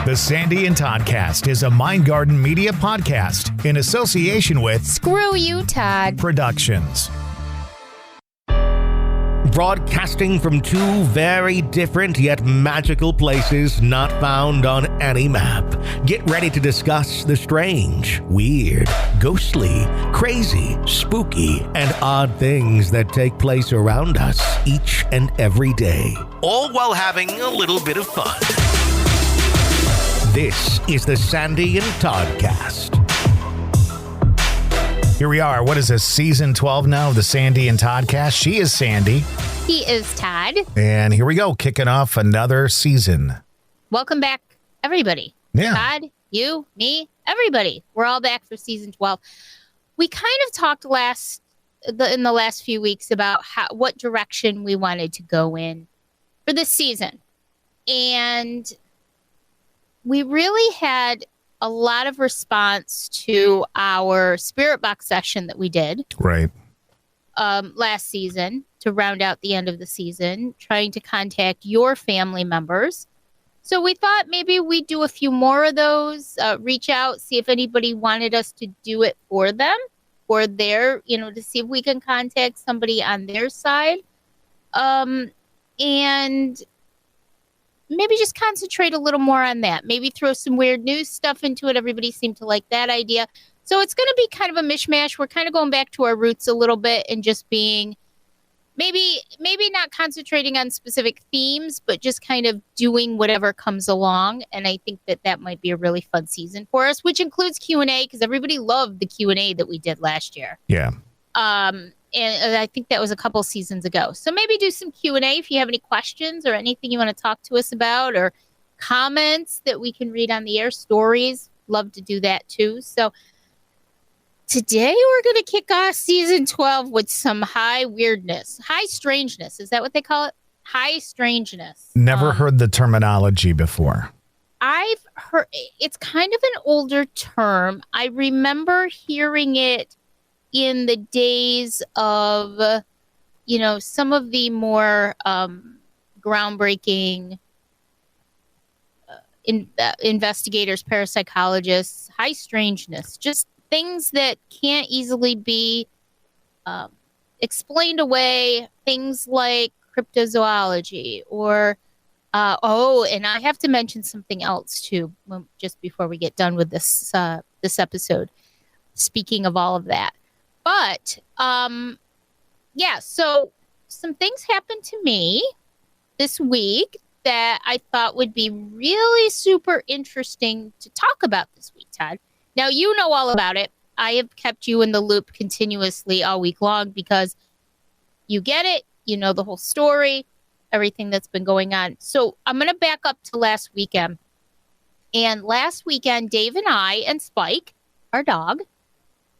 The Sandy and Toddcast is a Mindgarden Media podcast in association with Screw You, Todd Productions. Broadcasting from two very different yet magical places not found on any map. Get ready to discuss the strange, weird, ghostly, crazy, spooky, and odd things that take place around us each and every day. All while having a little bit of fun. This is the Sandy and Toddcast. Here we are. What is this, season 12 now of the Sandy and Toddcast? She is Sandy. He is Todd. And here we go, kicking off another season. Welcome back, everybody. Yeah. Todd, you, me, everybody. We're all back for season 12. We kind of talked in the last few weeks about what direction we wanted to go in for this season. And we really had a lot of response to our Spirit Box session that we did. Right. Last season to round out the end of the season, trying to contact your family members. So we thought maybe we'd do a few more of those, reach out, see if anybody wanted us to do it for them or to see if we can contact somebody on their side. And maybe just concentrate a little more on that. Maybe throw some weird news stuff into it. Everybody seemed to like that idea. So it's going to be kind of a mishmash. We're kind of going back to our roots a little bit and just being maybe not concentrating on specific themes, but just kind of doing whatever comes along. And I think that might be a really fun season for us, which includes Q&A because everybody loved the Q&A that we did last year. Yeah. And I think that was a couple seasons ago. So maybe do some Q&A if you have any questions or anything you want to talk to us about or comments that we can read on the air, stories. Love to do that too. So today we're going to kick off season 12 with some high strangeness. Is that what they call it? High strangeness. Never heard the terminology before. I've heard it's kind of an older term. I remember hearing it in the days of, some of the more groundbreaking investigators, parapsychologists, high strangeness, just things that can't easily be explained away, things like cryptozoology or, and I have to mention something else too, just before we get done with this episode, speaking of all of that. But, so some things happened to me this week that I thought would be really super interesting to talk about this week, Todd. Now, you know all about it. I have kept you in the loop continuously all week long because you get it. You know the whole story, everything that's been going on. So I'm going to back up to last weekend. And last weekend, Dave and I and Spike, our dog,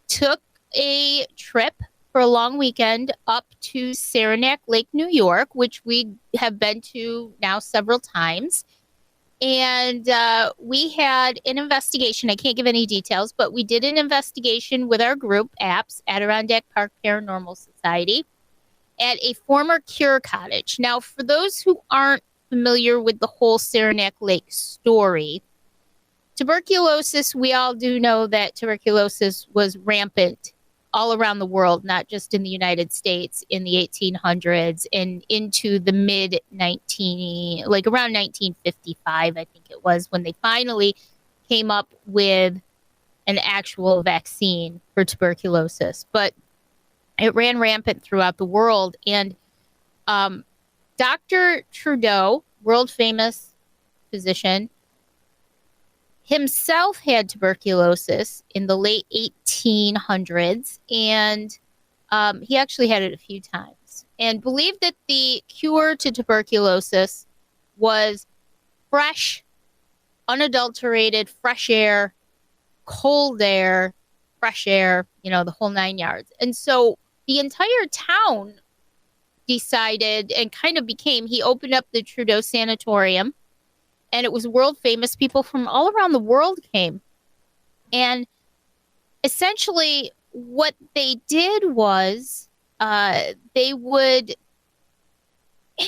took a trip for a long weekend up to Saranac Lake, New York, which we have been to now several times. And we had an investigation. I can't give any details, but we did an investigation with our group, APS, Adirondack Park Paranormal Society, at a former cure cottage. Now, for those who aren't familiar with the whole Saranac Lake story, tuberculosis, we all do know that tuberculosis was rampant all around the world, not just in the United States in the 1800s and into the around 1955, I think it was, when they finally came up with an actual vaccine for tuberculosis. But it ran rampant throughout the world. And Dr. Trudeau, world famous physician, himself had tuberculosis in the late 1800s, and he actually had it a few times, and believed that the cure to tuberculosis was fresh, unadulterated, fresh air, cold air, fresh air, the whole 9 yards. And so the entire town decided and kind of he opened up the Trudeau Sanatorium, and it was world famous. People from all around the world came. And essentially what they did was they would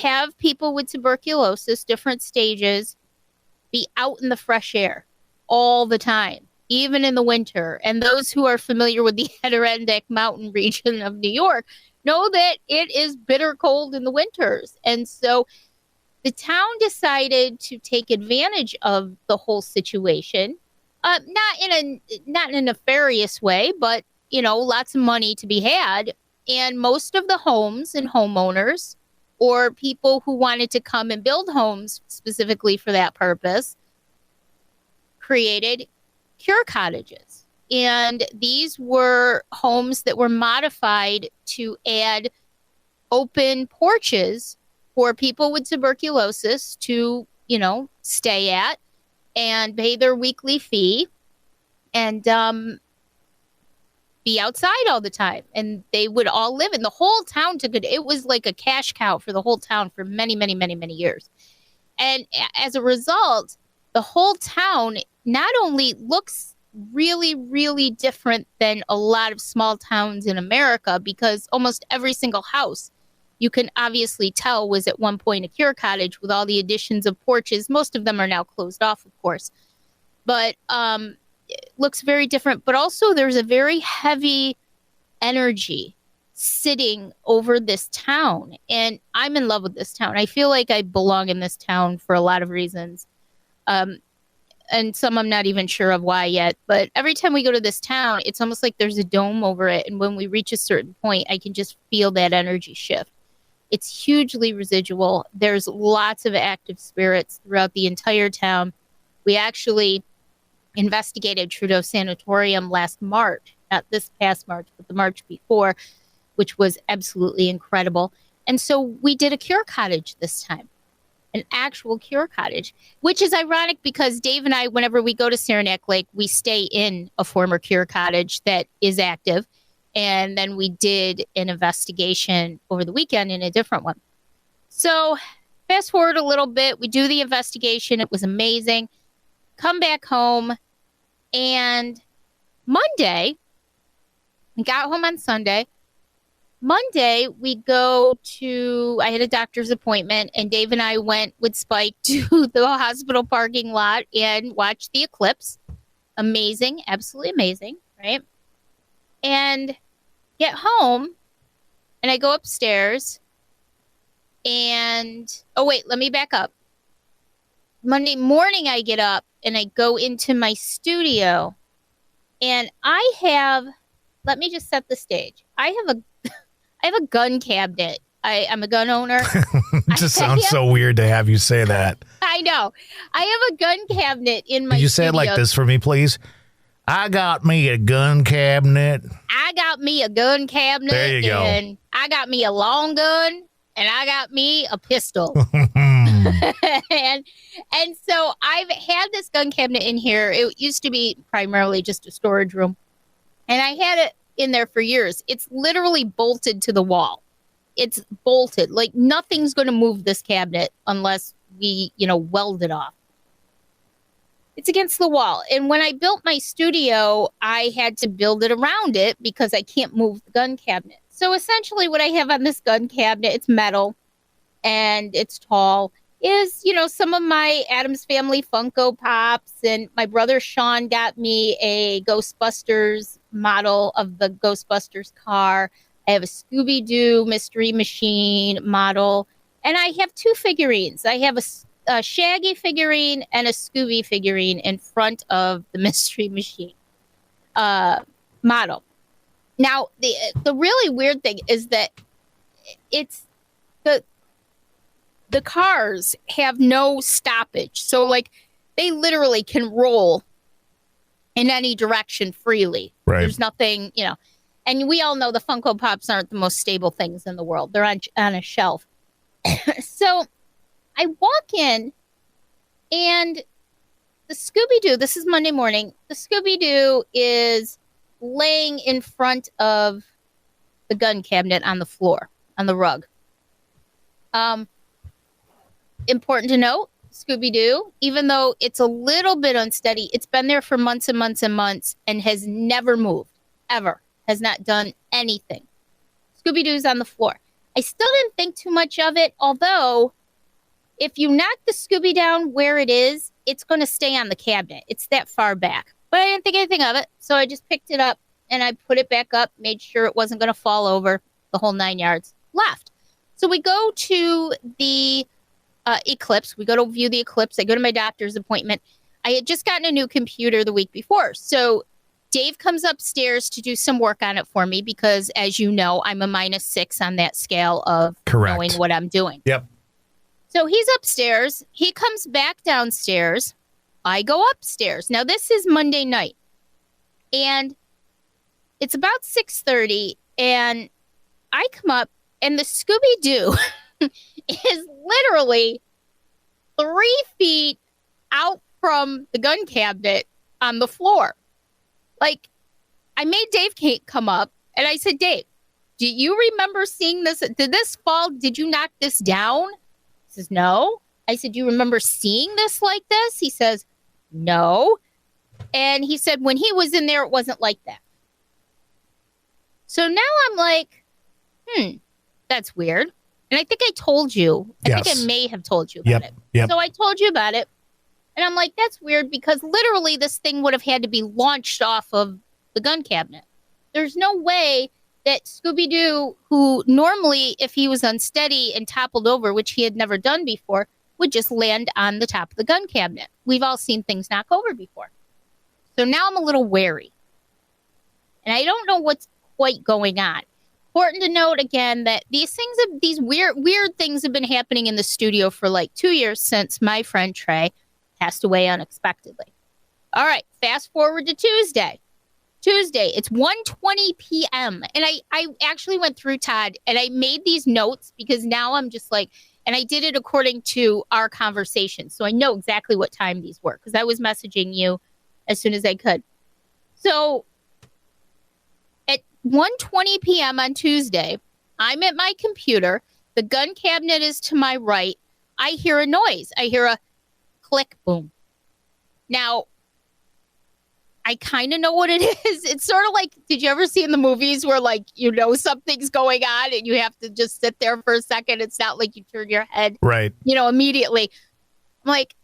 have people with tuberculosis, different stages, be out in the fresh air all the time, even in the winter. And those who are familiar with the Adirondack Mountain region of New York know that it is bitter cold in the winters. And so the town decided to take advantage of the whole situation, not in a nefarious way, but, lots of money to be had. And most of the homes and homeowners or people who wanted to come and build homes specifically for that purpose created cure cottages. And these were homes that were modified to add open porches for people with tuberculosis to, stay at and pay their weekly fee and be outside all the time. And they would all live in the whole town. It was like a cash cow for the whole town for many, many, many, many years. And as a result, the whole town not only looks really, really different than a lot of small towns in America, because almost every single house you can obviously tell was at one point a cure cottage with all the additions of porches. Most of them are now closed off, of course. But it looks very different. But also there's a very heavy energy sitting over this town. And I'm in love with this town. I feel like I belong in this town for a lot of reasons. And some I'm not even sure of why yet. But every time we go to this town, it's almost like there's a dome over it. And when we reach a certain point, I can just feel that energy shift. It's hugely residual. There's lots of active spirits throughout the entire town. We actually investigated Trudeau Sanatorium last March, not this past March, but the March before, which was absolutely incredible. And so we did a cure cottage this time, an actual cure cottage, which is ironic because Dave and I, whenever we go to Saranac Lake, we stay in a former cure cottage that is active. And then we did an investigation over the weekend in a different one. So fast forward a little bit, we do the investigation. It was amazing. Come back home. And Monday, we got home on Sunday. Monday, I had a doctor's appointment, and Dave and I went with Spike to the hospital parking lot and watched the eclipse. Amazing, absolutely amazing, right? And get home, and I go upstairs, and, let me back up. Monday morning, I get up, and I go into my studio, and let me just set the stage. I have a gun cabinet. I'm a gun owner. It just sounds so weird to have you say that. I know. I have a gun cabinet in my Could you studio. say it like this for me, please? I got me a gun cabinet. I got me a gun cabinet. There you go. And I got me a long gun, and I got me a pistol. and so I've had this gun cabinet in here. It used to be primarily just a storage room. And I had it in there for years. It's literally bolted to the wall. It's bolted. Like nothing's going to move this cabinet unless we, weld it off. It's against the wall. And when I built my studio, I had to build it around it because I can't move the gun cabinet. So essentially what I have on this gun cabinet, it's metal and it's tall, is, some of my Addams Family Funko Pops. And my brother Sean got me a Ghostbusters model of the Ghostbusters car. I have a Scooby-Doo Mystery Machine model. And I have two figurines. I have a Shaggy figurine and a Scooby figurine in front of the Mystery Machine model. Now, the really weird thing is that it's the cars have no stoppage. So, they literally can roll in any direction freely. Right. There's nothing, And we all know the Funko Pops aren't the most stable things in the world. They're on a shelf. So I walk in, and the Scooby-Doo, this is Monday morning, the Scooby-Doo is laying in front of the gun cabinet on the floor, on the rug. Important to note, Scooby-Doo, even though it's a little bit unsteady, it's been there for months and months and months and has never moved, ever, has not done anything. Scooby-Doo's on the floor. I still didn't think too much of it, although if you knock the Scooby down where it is it's going to stay on the cabinet. It's that far back. But I didn't think anything of it. So I just picked it up and I put it back up, made sure it wasn't going to fall over, the whole 9 yards, left. So we go to the eclipse. We go to view the eclipse. I go to my doctor's appointment. I had just gotten a new computer the week before. So Dave comes upstairs to do some work on it for me because, as you know, I'm a -6 on that scale of knowing what I'm doing. Yep. So he's upstairs. He comes back downstairs. I go upstairs. Now, this is Monday night. And it's about 6:30. And I come up, and the Scooby-Doo is literally 3 feet out from the gun cabinet on the floor. Like, I made Dave come up, and I said, Dave, do you remember seeing this? Did this fall? Did you knock this down? He says, no. I said, do you remember seeing this like this? He says, no. And he said, when he was in there, it wasn't like that. So now I'm like, that's weird. And I think I told you. I think I may have told you about it. Yep. So I told you about it. And I'm like, that's weird because literally this thing would have had to be launched off of the gun cabinet. There's no way that Scooby-Doo, who normally, if he was unsteady and toppled over, which he had never done before, would just land on the top of the gun cabinet. We've all seen things knock over before. So now I'm a little wary. And I don't know what's quite going on. Important to note again that these weird things have been happening in the studio for like 2 years since my friend Trey passed away unexpectedly. All right, fast forward to Tuesday. It's 1:20 p.m. And I actually went through, Todd, and I made these notes because now I'm just like, and I did it according to our conversation. So I know exactly what time these were because I was messaging you as soon as I could. So at 1:20 p.m. on Tuesday, I'm at my computer. The gun cabinet is to my right. I hear a noise. I hear a click, boom. Now, I kind of know what it is. It's sort of like, did you ever see in the movies where, like, you know something's going on and you have to just sit there for a second? It's not like you turn your head, right, immediately. I'm like,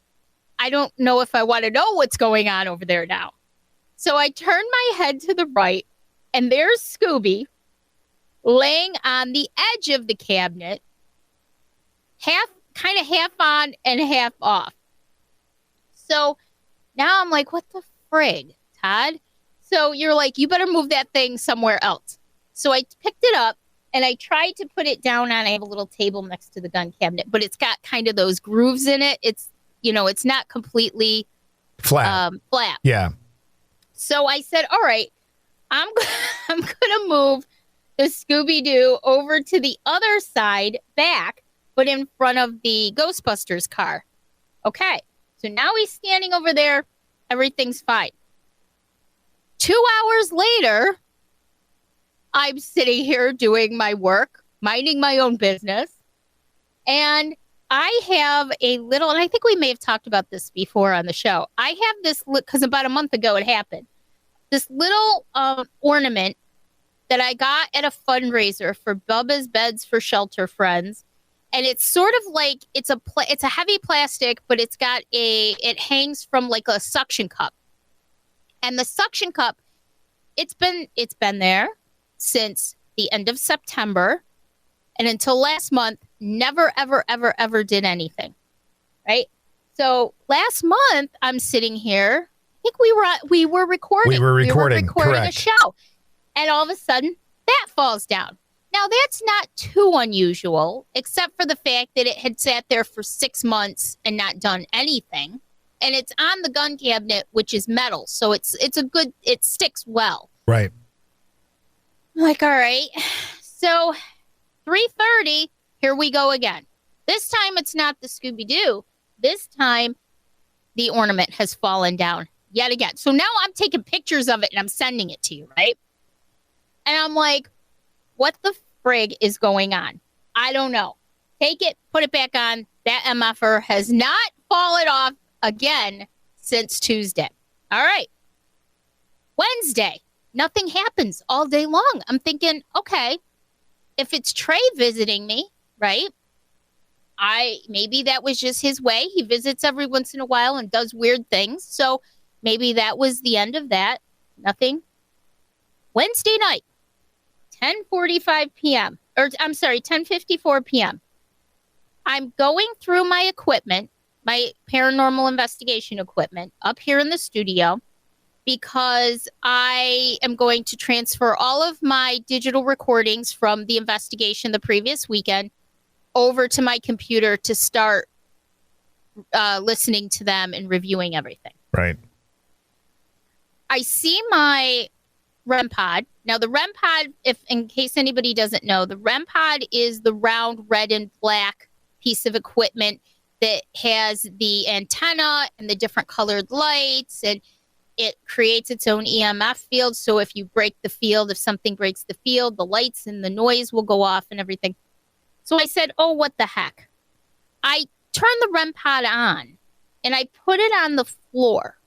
I don't know if I want to know what's going on over there now. So I turn my head to the right, and there's Scooby laying on the edge of the cabinet, half on and half off. So now I'm like, what the frig, Todd? So you're like, you better move that thing somewhere else. So I picked it up and I tried to put it down on, I have a little table next to the gun cabinet, but it's got kind of those grooves in it. It's, it's not completely flat. Yeah. So I said, all right, I'm going to move the Scooby-Doo over to the other side back, but in front of the Ghostbusters car. Okay. So now he's standing over there. Everything's fine. 2 hours later, I'm sitting here doing my work, minding my own business. And I have a little, and I think we may have talked about this before on the show. I have this, because about a month ago it happened, this little ornament that I got at a fundraiser for Bubba's Beds for Shelter Friends. And it's sort of like, it's a heavy plastic, but it hangs from like a suction cup. And the suction cup, it's been there since the end of September. And until last month, never, ever, ever, ever did anything. Right? So last month, I'm sitting here. I think we were recording. We were recording correct. A show. And all of a sudden, that falls down. Now, that's not too unusual, except for the fact that it had sat there for 6 months and not done anything. And it's on the gun cabinet, which is metal. So it sticks well. Right. I'm like, all right. So 3:30, here we go again. This time it's not the Scooby-Doo. This time the ornament has fallen down yet again. So now I'm taking pictures of it and I'm sending it to you, right? And I'm like, what the frig is going on? I don't know. Take it, put it back on. That MFR has not fallen off again since Tuesday. All right. Wednesday, nothing happens all day long. I'm thinking, okay, if it's Trey visiting me, right? maybe that was just his way. He visits every once in a while and does weird things. So maybe that was the end of that. Nothing. Wednesday night, 10:45 p.m. Or I'm sorry, 10:54 p.m. I'm going through my equipment, my paranormal investigation equipment up here in the studio, because I am going to transfer all of my digital recordings from the investigation the previous weekend over to my computer to start listening to them and reviewing everything. Right. I see my REM pod. Now, the REM pod, if in case anybody doesn't know, the REM pod is the round red and black piece of equipment that has the antenna and the different colored lights, and it creates its own EMF field. So if you break the field, if something breaks the field, the lights and the noise will go off and everything. So I said, oh, what the heck? I turned the REM pod on and I put it on the floor.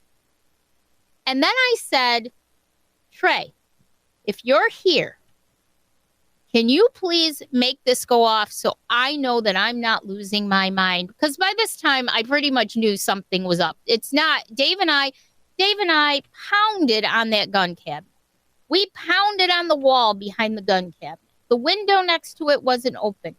And then I said, Trey, if you're here, can you please make this go off so I know that I'm not losing my mind? Because by this time, I pretty much knew something was up. It's not. Dave and I pounded on that gun cabinet. We pounded on the wall behind the gun cabinet. The window next to it wasn't open.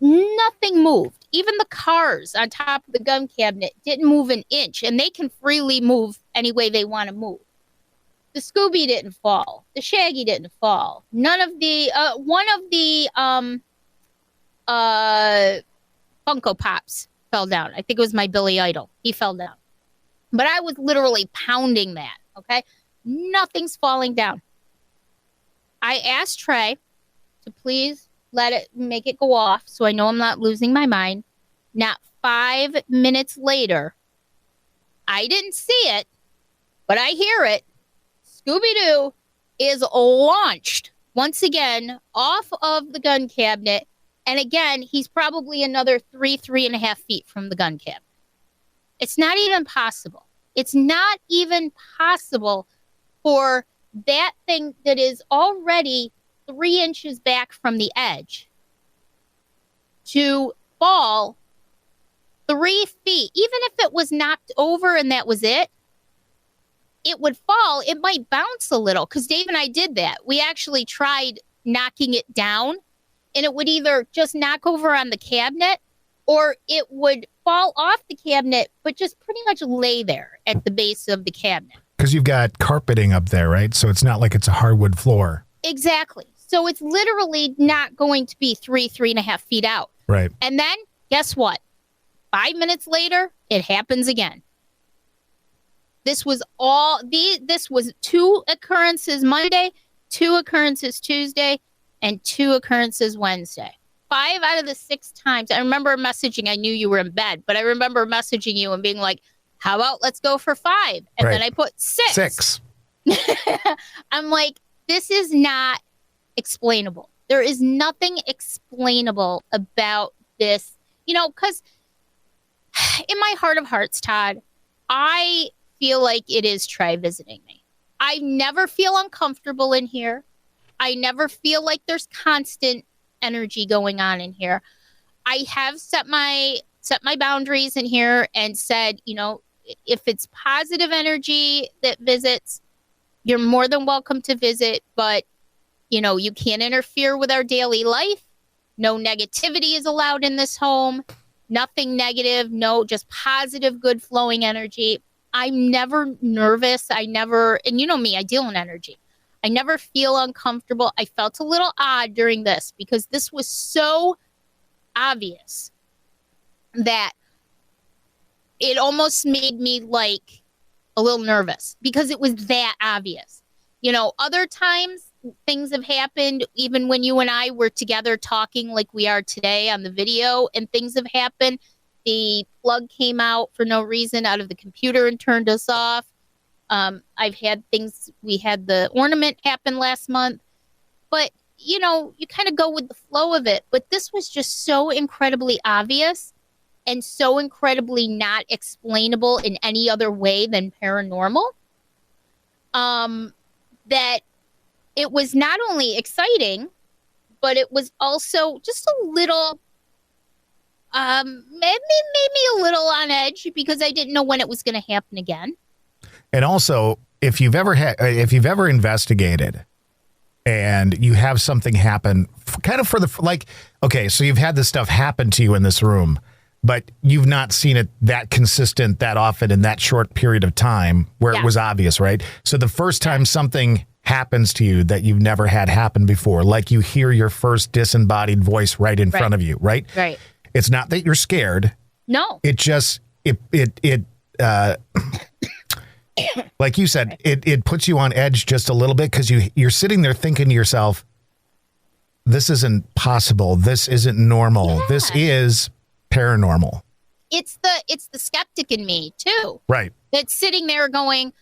Nothing moved. Even the cars on top of the gun cabinet didn't move an inch, and they can freely move any way they want to move. The Scooby didn't fall. The Shaggy didn't fall. None of the one of the Funko Pops fell down. I think it was my Billy Idol. He fell down. But I was literally pounding that, okay? Nothing's falling down. I asked Trey to please make it go off so I know I'm not losing my mind. Not 5 minutes later, I didn't see it, but I hear it. Scooby-Doo is launched once again off of the gun cabinet. And again, he's probably another 3.5 feet from the gun cabinet. It's not even possible. It's not even possible for that thing that is already 3 inches back from the edge to fall 3 feet. Even if it was knocked over and that was it, it would fall. It might bounce a little, because Dave and I did that. We actually tried knocking it down, and it would either just knock over on the cabinet or it would fall off the cabinet, but just pretty much lay there at the base of the cabinet. Because you've got carpeting up there, right? So it's not like it's a hardwood floor. Exactly. So it's literally not going to be 3.5 feet out. Right. And then guess what? 5 minutes later, it happens again. This was 2 occurrences Monday, 2 occurrences Tuesday, and 2 occurrences Wednesday. 5 out of the 6 times. I remember messaging. I knew you were in bed, but I remember messaging you and being like, how about let's go for 5? And then I put 6. 6. I'm like, this is not explainable. There is nothing explainable about this, because in my heart of hearts, Todd, I feel like it is Trey visiting me. I never feel uncomfortable in here. I never feel like there's constant energy going on in here. I have set my boundaries in here and said, if it's positive energy that visits, you're more than welcome to visit, but you can't interfere with our daily life. No negativity is allowed in this home. Nothing negative. No, just positive, good flowing energy. I'm never nervous. And you know me, I deal in energy. I never feel uncomfortable. I felt a little odd during this because this was so obvious that it almost made me like a little nervous because it was that obvious. Other times things have happened, even when you and I were together talking like we are today on the video, and things have happened. The plug came out for no reason out of the computer and turned us off. I've had things, we had the ornament happen last month, but you kind of go with the flow of it. But this was just so incredibly obvious and so incredibly not explainable in any other way than paranormal, that it was not only exciting, but it was also just a little made me a little on edge because I didn't know when it was going to happen again. And also, if you've ever investigated and you have something happen kind of okay, so you've had this stuff happen to you in this room, but you've not seen it that consistent that often in that short period of time where it was obvious, right? So the first time something happens to you that you've never had happen before, like you hear your first disembodied voice right in front of you, right? Right. It's not that you're scared. No. It just, like you said, it puts you on edge just a little bit because you're sitting there thinking to yourself, this isn't possible. This isn't normal. Yeah. This is paranormal. It's the skeptic in me too. Right. That's sitting there going,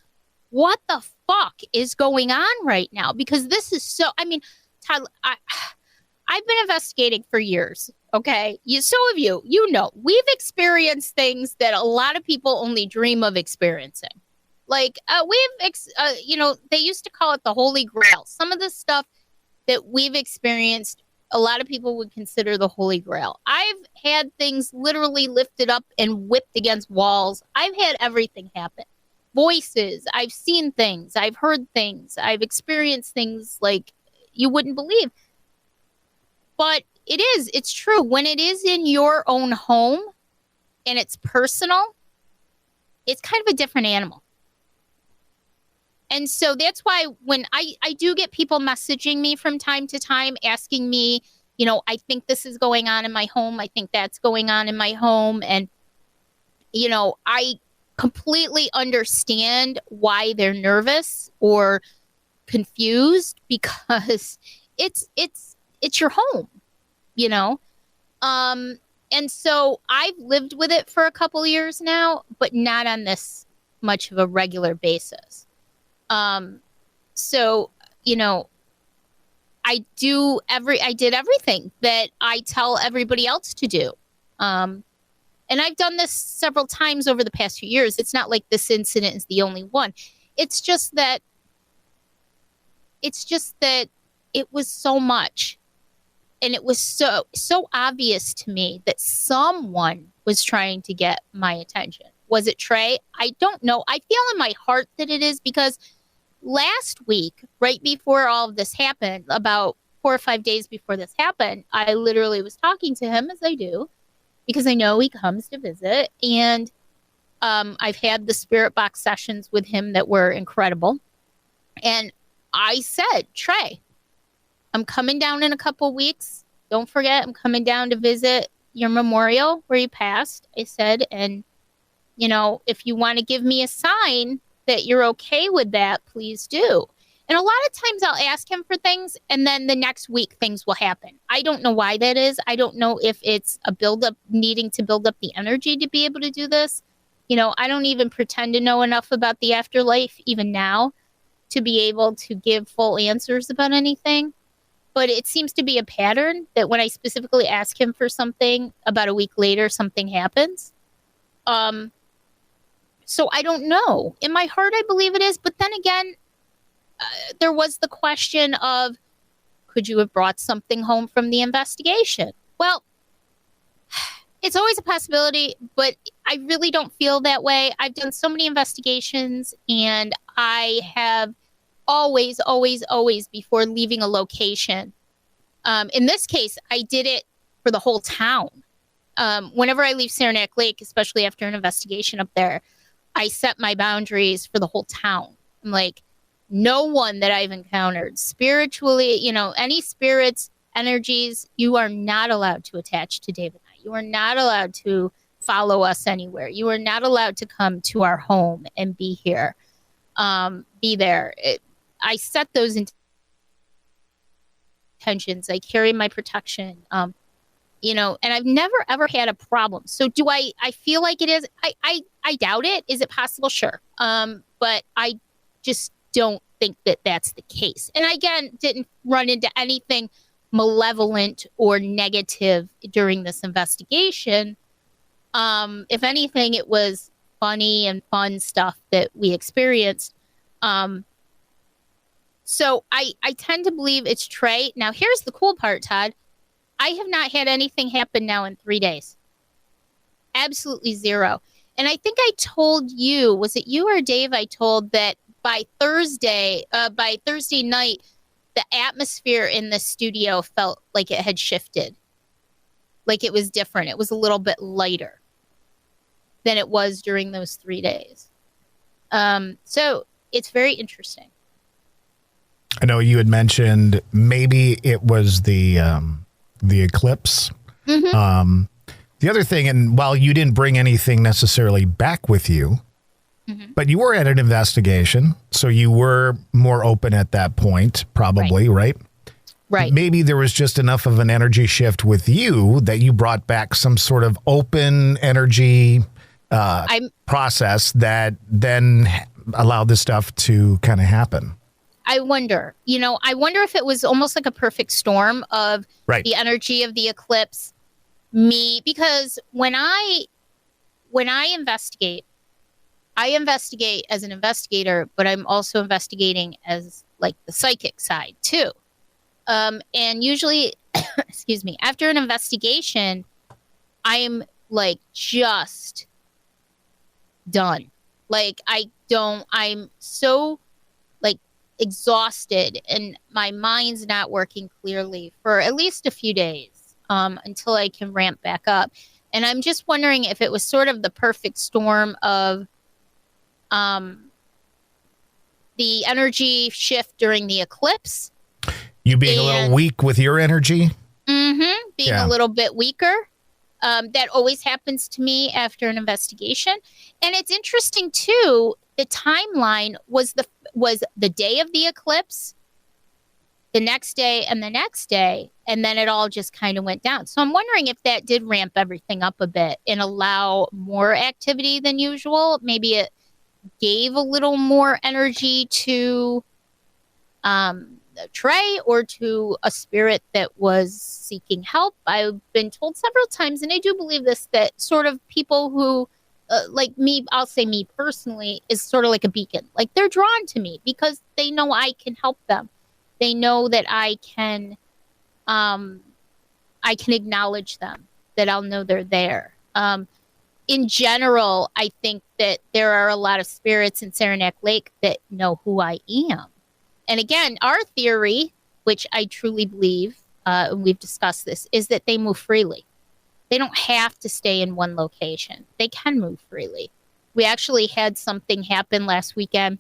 what the fuck is going on right now? Because this is so, I mean, Todd, I've been investigating for years. Okay. So have you. You know, we've experienced things that a lot of people only dream of experiencing. Like, they used to call it the Holy Grail. Some of the stuff that we've experienced, a lot of people would consider the Holy Grail. I've had things literally lifted up and whipped against walls. I've had everything happen. Voices. I've seen things. I've heard things. I've experienced things like you wouldn't believe. But it's true. When it is in your own home and it's personal, it's kind of a different animal. And so that's why when I do get people messaging me from time to time, asking me, you know, I think this is going on in my home. I think that's going on in my home. And, you know, I completely understand why they're nervous or confused because it's your home, you know? And so I've lived with it for a couple of years now, but not on this much of a regular basis. So, you know, I did everything that I tell everybody else to do. And I've done this several times over the past few years. It's not like this incident is the only one. It's just that it was so much. And it was so obvious to me that someone was trying to get my attention. Was it Trey? I don't know. I feel in my heart that it is because last week, right before all of this happened, about 4 or 5 days before this happened, I literally was talking to him, as I do, because I know he comes to visit. And I've had the spirit box sessions with him that were incredible. And I said, Trey, I'm coming down in a couple weeks. Don't forget, I'm coming down to visit your memorial where you passed. I said, and, you know, if you want to give me a sign that you're okay with that, please do. And a lot of times I'll ask him for things and then the next week things will happen. I don't know why that is. I don't know if it's a buildup, needing to build up the energy to be able to do this. You know, I don't even pretend to know enough about the afterlife even now to be able to give full answers about anything. But it seems to be a pattern that when I specifically ask him for something, about a week later, something happens. So I don't know. In my heart, I believe it is. But then again, there was the question of, could you have brought something home from the investigation? Well, it's always a possibility, but I really don't feel that way. I've done so many investigations, and I have always, before leaving a location. In this case, I did it for the whole town. Whenever I leave Saranac Lake, especially after an investigation up there, I set my boundaries for the whole town. I'm like, no one that I've encountered spiritually, you know, any spirits, energies, you are not allowed to attach to Dave and I. You are not allowed to follow us anywhere. You are not allowed to come to our home and be here, be there. I set those intentions. I carry my protection, you know, and I've never, ever had a problem. So do I feel like it is? I doubt it. Is it possible? Sure. But I just don't think that that's the case. And again, didn't run into anything malevolent or negative during this investigation. If anything, it was funny and fun stuff that we experienced. So I tend to believe it's Trey. Now, here's the cool part, Todd. I have not had anything happen now in 3 days. absolutely zero. And I think I told you, was it you or Dave? I told that by Thursday night, the atmosphere in the studio felt like it had shifted. Like it was different. It was a little bit lighter than it was during those 3 days. So it's very interesting. I know you had mentioned maybe it was the eclipse. Mm-hmm. The other thing, and while you didn't bring anything necessarily back with you, but you were at an investigation, so you were more open at that point, probably, right? Right. Maybe there was just enough of an energy shift with you that you brought back some sort of open energy process that then allowed this stuff to kind of happen. I wonder if it was almost like a perfect storm of the energy of the eclipse, because when I investigate as an investigator, but I'm also investigating as like the psychic side too. And usually, excuse me, after an investigation, I'm like just done. Like I'm so like exhausted and my mind's not working clearly for at least a few days until I can ramp back up. And I'm just wondering if it was sort of the perfect storm of the energy shift during the eclipse. You being a little weak with your energy? Mm-hmm. Being a little bit weaker. That always happens to me after an investigation. And it's interesting, too, the timeline was the day of the eclipse, the next day, and the next day. And then it all just kind of went down. So I'm wondering if that did ramp everything up a bit and allow more activity than usual. Maybe it gave a little more energy to Trey or to a spirit that was seeking help. I've been told several times, and I do believe this, that sort of people who, like me, I'll say me personally, is sort of like a beacon. Like they're drawn to me because they know I can help them. They know that I can acknowledge them, that I'll know they're there. In general, I think that there are a lot of spirits in Saranac Lake that know who I am. And again, our theory, which I truly believe, and we've discussed this, is that they move freely. They don't have to stay in one location. They can move freely. We actually had something happen last weekend.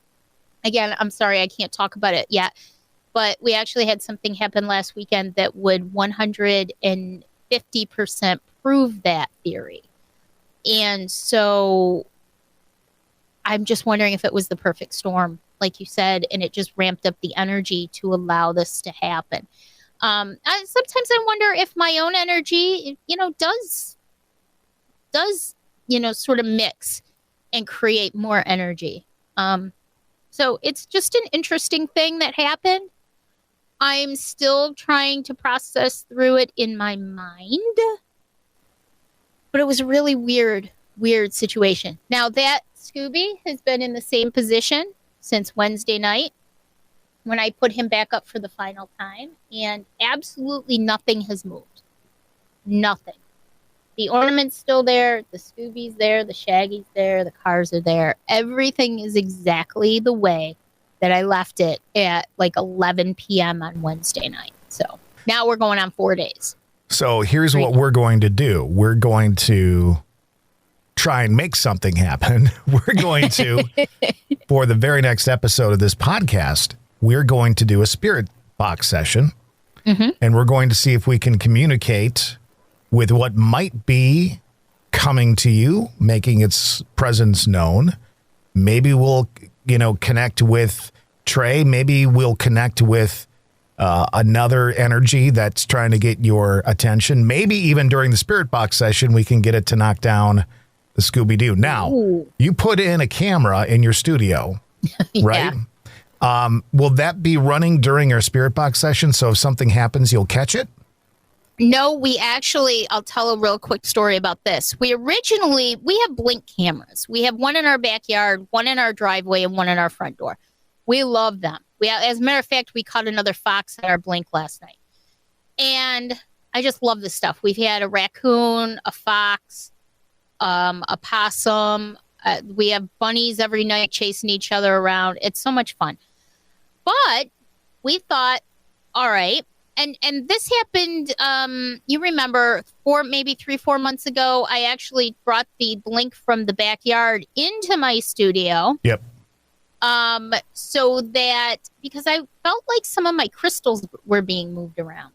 Again, I'm sorry, I can't talk about it yet. But we actually had something happen last weekend that would 150% prove that theory. And so I'm just wondering if it was the perfect storm, like you said, and it just ramped up the energy to allow this to happen. Sometimes I wonder if my own energy, does sort of mix and create more energy. So it's just an interesting thing that happened. I'm still trying to process through it in my mind, but it was a really weird situation. Now that Scooby has been in the same position since Wednesday night when I put him back up for the final time, and absolutely nothing has moved. Nothing. The ornament's still there, the Scooby's there, the Shaggy's there, the cars are there. Everything is exactly the way that I left it at like 11 p.m. on Wednesday night. So now we're going on 4 days. So here's what we're going to do. We're going to try and make something happen. We're going to, for the very next episode of this podcast, we're going to do a spirit box session. Mm-hmm. And we're going to see if we can communicate with what might be coming to you, making its presence known. Maybe we'll, connect with Trey. Maybe we'll connect with another energy that's trying to get your attention. Maybe even during the spirit box session, we can get it to knock down the Scooby-Doo. Now, you put in a camera in your studio, right? Will that be running during our spirit box session? So if something happens, you'll catch it? No, I'll tell a real quick story about this. We have Blink cameras. We have one in our backyard, one in our driveway, and one in our front door. We love them. As a matter of fact, we caught another fox at our Blink last night. And I just love this stuff. We've had a raccoon, a fox, a possum. We have bunnies every night chasing each other around. It's so much fun. But we thought, all right. And this happened, you remember, 3-4 months ago, I actually brought the Blink from the backyard into my studio. Yep. So that, because I felt like some of my crystals were being moved around.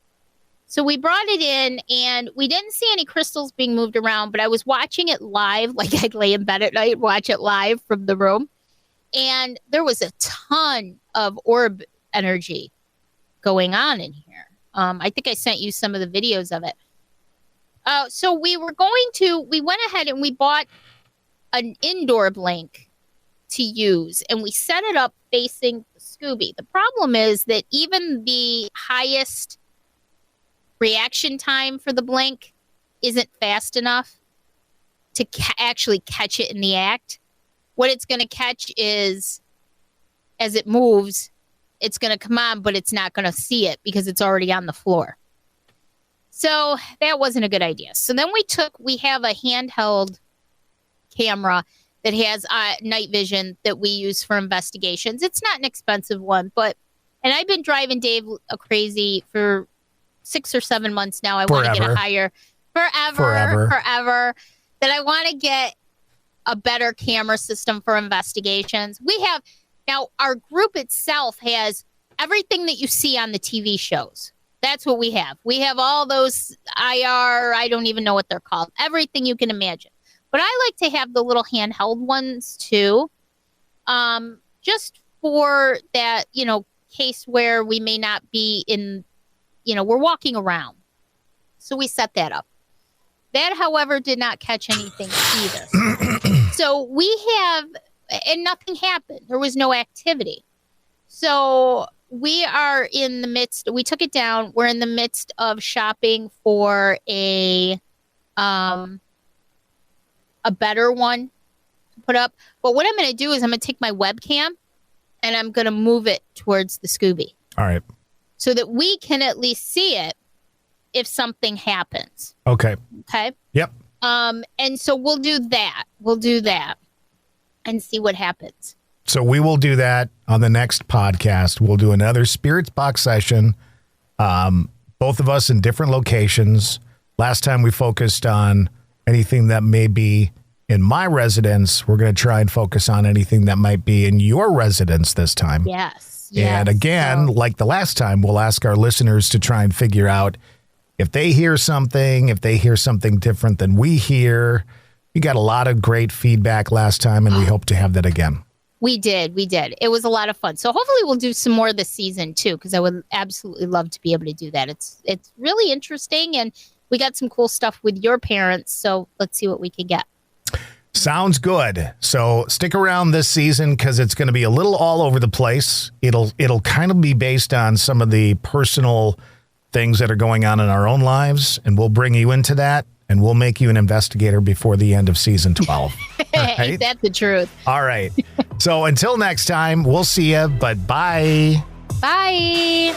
So we brought it in, and we didn't see any crystals being moved around, but I was watching it live, like I'd lay in bed at night, watch it live from the room. And there was a ton of orb energy going on in here. I think I sent you some of the videos of it. So we went ahead and we bought an indoor Blink to use, and we set it up facing the Scooby. The problem is that even the highest reaction time for the Blink isn't fast enough to actually catch it in the act. What it's going to catch is, as it moves, it's going to come on, but it's not going to see it because it's already on the floor. So that wasn't a good idea. So then we have a handheld camera that has night vision that we use for investigations. It's not an expensive one, and I've been driving Dave crazy for 6 or 7 months now. I want to get a higher, forever, that I want to get a better camera system for investigations. Now, our group itself has everything that you see on the TV shows. That's what we have. We have all those IR, I don't even know what they're called, everything you can imagine. But I like to have the little handheld ones too, just for that, case where we may not be in, we're walking around. So we set that up. That, however, did not catch anything either. So we have... And nothing happened. There was no activity. So we are in the midst. We took it down. We're in the midst of shopping for a better one to put up. But what I'm going to do is I'm going to take my webcam and I'm going to move it towards the Scooby. All right. So that we can at least see it if something happens. Okay. Okay. Yep. And so we'll do that. And see what happens. So we will do that on the next podcast. We'll do another Spirits Box session. Both of us in different locations. Last time we focused on anything that may be in my residence. We're going to try and focus on anything that might be in your residence this time. Yes. And again, like the last time, we'll ask our listeners to try and figure out if they hear something different than we hear. You got a lot of great feedback last time, and we hope to have that again. We did. It was a lot of fun. So hopefully we'll do some more this season too, because I would absolutely love to be able to do that. It's really interesting, and we got some cool stuff with your parents. So let's see what we can get. Sounds good. So stick around this season because it's going to be a little all over the place. It'll kind of be based on some of the personal things that are going on in our own lives, and we'll bring you into that. And we'll make you an investigator before the end of season 12. Right? Ain't that the truth? All right. So until next time, we'll see you, but bye. Bye.